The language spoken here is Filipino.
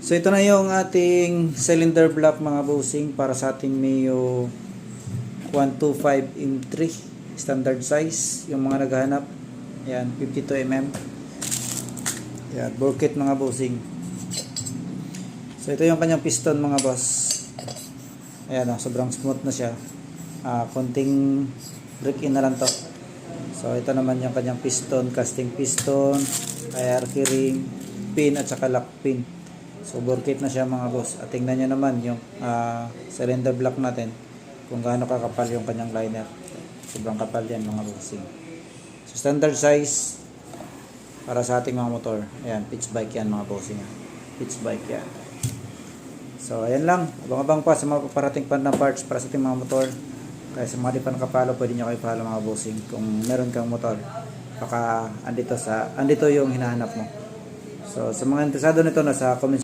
So ito na yung ating cylinder block mga bossing para sa ating Mio 125 M3 standard size. Yung mga naghahanap, ayan, 52mm. Ayan, bulkhead mga bossing. So ito yung kanyang piston mga boss. Ayan, sobrang smooth na siya. Konting break in na lang to. So ito naman yung kanyang piston, casting piston, hierarchy ring, pin at saka lock pin. So bulkhead na siya mga boss. At tingnan nyo naman yung cylinder block natin kung gaano kakapal yung kanyang liner. Sobrang kapal yan mga bossing. So standard size para sa ating mga motor. Ayan, pitch bike yan mga bossing. Pitch bike yan. So ayan lang. Abang-abang pa sa mga paparating pa na parts para sa ating mga motor. Kaya sa mga di pa nakapalo, pwede nyo kayo follow mga bossing. Kung meron kang motor, baka andito yung hinahanap mo. So sa mga interesado nito, nasa comments